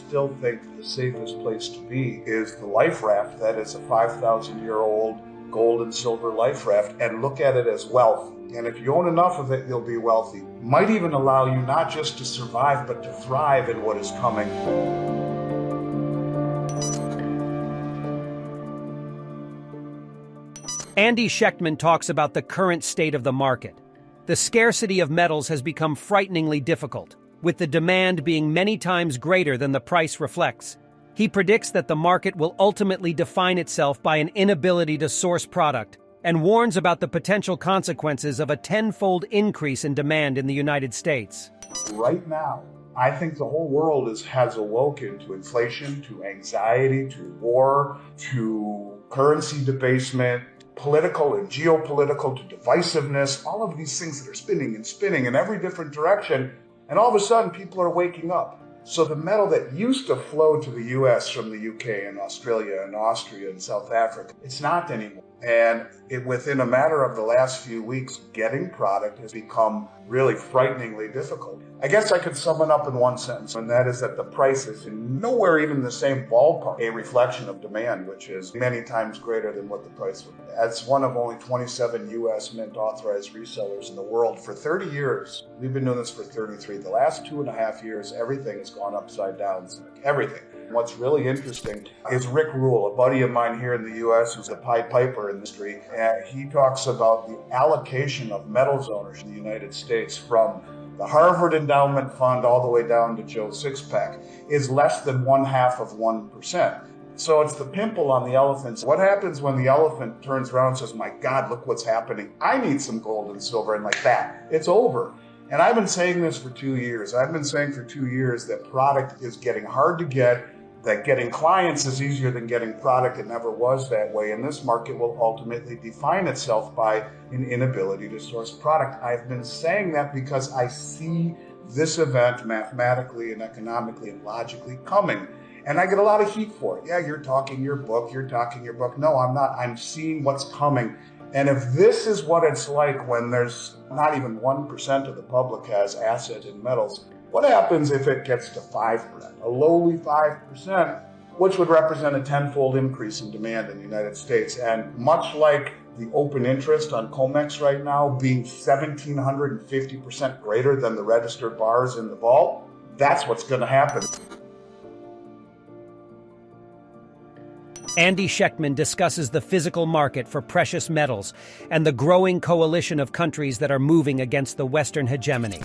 still think the safest place to be is the life raft that is a 5,000-year-old gold and silver life raft, and look at it as wealth. And if you own enough of it, you'll be wealthy. Might even allow you not just to survive, but to thrive in what is coming. Andy Schectman talks about the current state of the market. The scarcity of metals has become frighteningly difficult, with the demand being many times greater than the price reflects. He predicts that the market will ultimately define itself by an inability to source product, and warns about the potential consequences of a tenfold increase in demand in the United States. Right now, I think the whole world has awoken to inflation, to anxiety, to war, to currency debasement, political and geopolitical, to divisiveness, all of these things that are spinning and spinning in every different direction. And all of a sudden, people are waking up. So the metal that used to flow to the US from the UK and Australia and Austria and South Africa, it's not anymore. And within a matter of the last few weeks, getting product has become really frighteningly difficult. I guess I could sum it up in one sentence, and that is that the price is in nowhere even the same ballpark, a reflection of demand, which is many times greater than what the price would be. As one of only 27 U.S. Mint authorized resellers in the world for 30 years, we've been doing this for 33. The last 2.5 years, everything has gone upside down. Everything. What's really interesting is Rick Rule, a buddy of mine here in the U.S. who's a Pied Piper industry, and he talks about the allocation of metals owners in the United States from the Harvard Endowment Fund all the way down to Joe Sixpack is less than 0.5%. So it's the pimple on the elephant. What happens when the elephant turns around and says, my God, look what's happening. I need some gold and silver, and like that, it's over. And I've been saying this for 2 years. I've been saying for 2 years that product is getting hard to get, that getting clients is easier than getting product. It never was that way. And this market will ultimately define itself by an inability to source product. I've been saying that because I see this event mathematically and economically and logically coming. And I get a lot of heat for it. Yeah, you're talking your book. No, I'm not. I'm seeing what's coming. And if this is what it's like when there's not even 1% of the public has assets in metals, what happens if it gets to 5%, a lowly 5%, which would represent a tenfold increase in demand in the United States? And much like the open interest on COMEX right now being 1,750% greater than the registered bars in the vault, that's what's going to happen. Andy Schectman discusses the physical market for precious metals and the growing coalition of countries that are moving against the Western hegemony.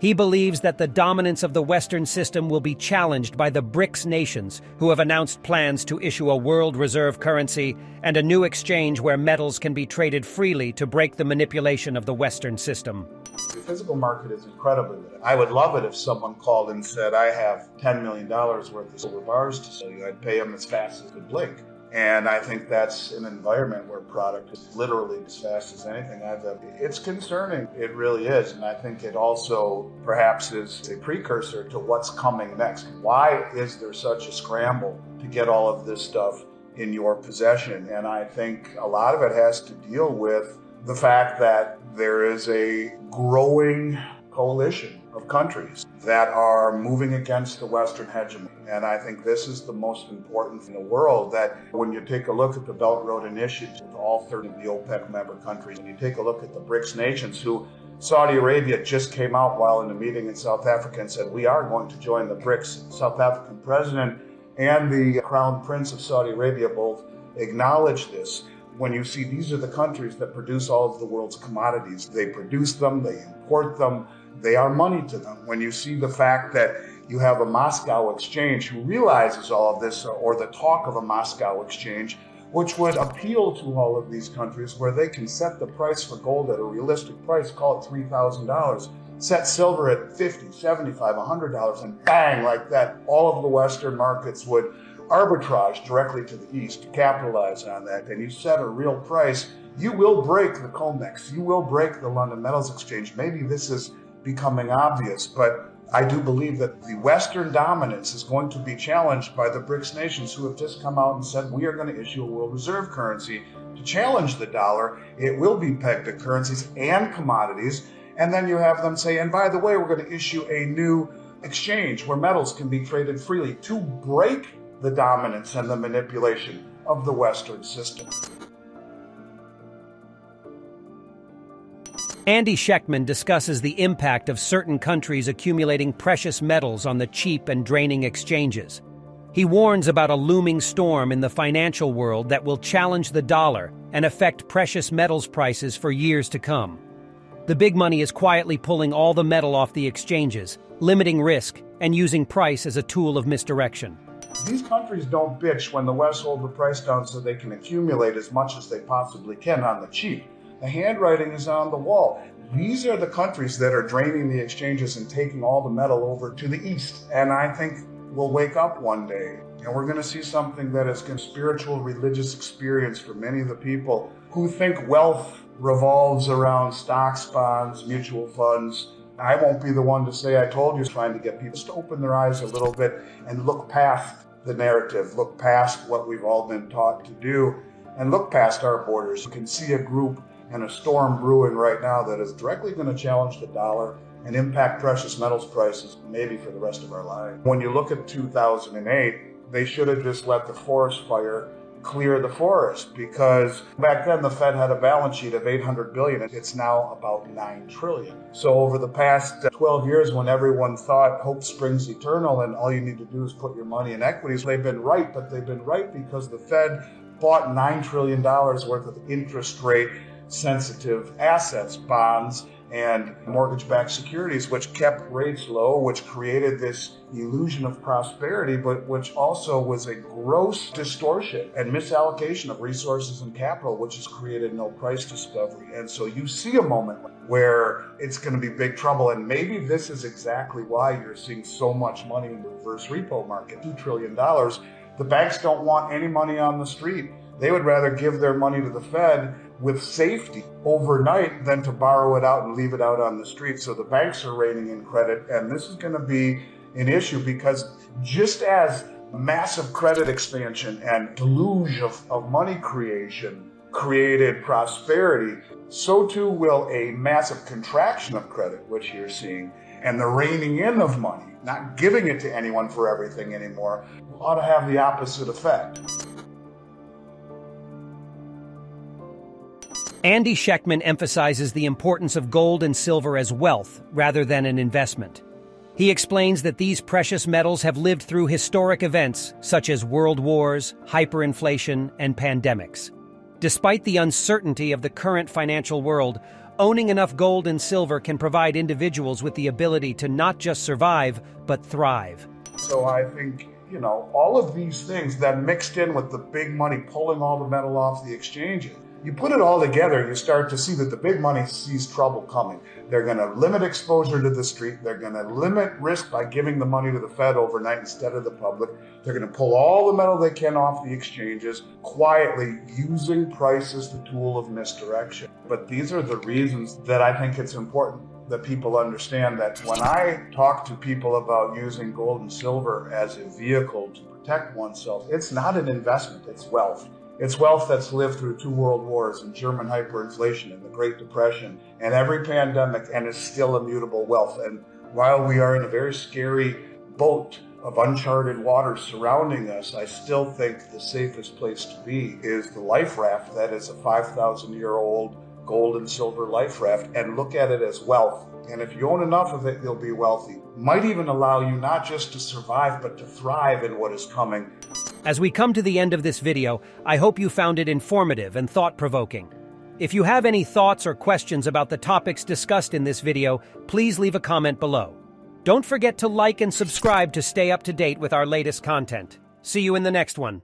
He believes that the dominance of the Western system will be challenged by the BRICS nations, who have announced plans to issue a world reserve currency and a new exchange where metals can be traded freely to break the manipulation of the Western system. The physical market is incredibly good. I would love it if someone called and said, I have $10 million worth of silver bars to sell you. I'd pay them as fast as could blink. And I think that's an environment where product is literally as fast as anything I've ever. It's concerning. It really is. And I think it also perhaps is a precursor to what's coming next. Why is there such a scramble to get all of this stuff in your possession? And I think a lot of it has to deal with the fact that there is a growing coalition of countries that are moving against the Western hegemony. And I think this is the most important in the world, that when you take a look at the Belt Road Initiative, all 30 of the OPEC member countries, and you take a look at the BRICS nations, who Saudi Arabia just came out while in a meeting in South Africa and said, we are going to join the BRICS. South African president and the Crown Prince of Saudi Arabia both acknowledge this. When you see these are the countries that produce all of the world's commodities, they produce them, they import them, they are money to them. When you see the fact that you have a Moscow exchange who realizes all of this, or the talk of a Moscow exchange, which would appeal to all of these countries, where they can set the price for gold at a realistic price, call it $3,000, set silver at $50, $75, $100, and bang, like that, all of the Western markets would arbitrage directly to the east to capitalize on that. And you set a real price, you will break the COMEX, you will break the London Metals Exchange. Maybe this is becoming obvious, but I do believe that the Western dominance is going to be challenged by the BRICS nations, who have just come out and said, we are going to issue a world reserve currency to challenge the dollar. It will be pegged to currencies and commodities. And then you have them say, and by the way, we're going to issue a new exchange where metals can be traded freely to break the dominance and the manipulation of the Western system. Andy Schectman discusses the impact of certain countries accumulating precious metals on the cheap and draining exchanges. He warns about a looming storm in the financial world that will challenge the dollar and affect precious metals prices for years to come. The big money is quietly pulling all the metal off the exchanges, limiting risk, and using price as a tool of misdirection. These countries don't bitch when the West hold the price down so they can accumulate as much as they possibly can on the cheap. The handwriting is on the wall. These are the countries that are draining the exchanges and taking all the metal over to the East. And I think we'll wake up one day and we're going to see something that is a spiritual, religious experience for many of the people who think wealth revolves around stocks, bonds, mutual funds. I won't be the one to say I told you, trying to get people to open their eyes a little bit and look past the narrative, look past what we've all been taught to do, and look past our borders. You can see a group and a storm brewing right now that is directly going to challenge the dollar and impact precious metals prices maybe for the rest of our lives. When you look at 2008, they should have just let the forest fire clear the forest, because back then the Fed had a balance sheet of $800 billion. It's now about $9 trillion. So over the past 12 years, when everyone thought hope springs eternal and all you need to do is put your money in equities, they've been right, but they've been right because the Fed bought $9 trillion worth of interest rate sensitive assets, bonds, and mortgage-backed securities, which kept rates low, which created this illusion of prosperity, but which also was a gross distortion and misallocation of resources and capital, which has created no price discovery. And so you see a moment where it's going to be big trouble, and maybe this is exactly why you're seeing so much money in the reverse repo market, $2 trillion. The banks don't want any money on the street. They would rather give their money to the Fed with safety overnight than to borrow it out and leave it out on the street. So the banks are reining in credit, and this is going to be an issue because just as massive credit expansion and deluge of money creation created prosperity, so too will a massive contraction of credit, which you're seeing, and the reining in of money, not giving it to anyone for everything anymore, ought to have the opposite effect. Andy Schectman emphasizes the importance of gold and silver as wealth rather than an investment. He explains that these precious metals have lived through historic events such as world wars, hyperinflation, and pandemics. Despite the uncertainty of the current financial world, owning enough gold and silver can provide individuals with the ability to not just survive, but thrive. So I think, all of these things that mixed in with the big money pulling all the metal off the exchanges, you put it all together, you start to see that the big money sees trouble coming. They're going to limit exposure to the street. They're going to limit risk by giving the money to the Fed overnight instead of the public. They're going to pull all the metal they can off the exchanges, quietly using price as the tool of misdirection. But these are the reasons that I think it's important that people understand that when I talk to people about using gold and silver as a vehicle to protect oneself, it's not an investment, it's wealth. It's wealth that's lived through 2 world wars and German hyperinflation and the Great Depression and every pandemic, and is still immutable wealth. And while we are in a very scary boat of uncharted waters surrounding us, I still think the safest place to be is the life raft that is a 5,000-year-old gold and silver life raft, and look at it as wealth. And if you own enough of it, you'll be wealthy. Might even allow you not just to survive, but to thrive in what is coming. As we come to the end of this video, I hope you found it informative and thought-provoking. If you have any thoughts or questions about the topics discussed in this video, please leave a comment below. Don't forget to like and subscribe to stay up to date with our latest content. See you in the next one.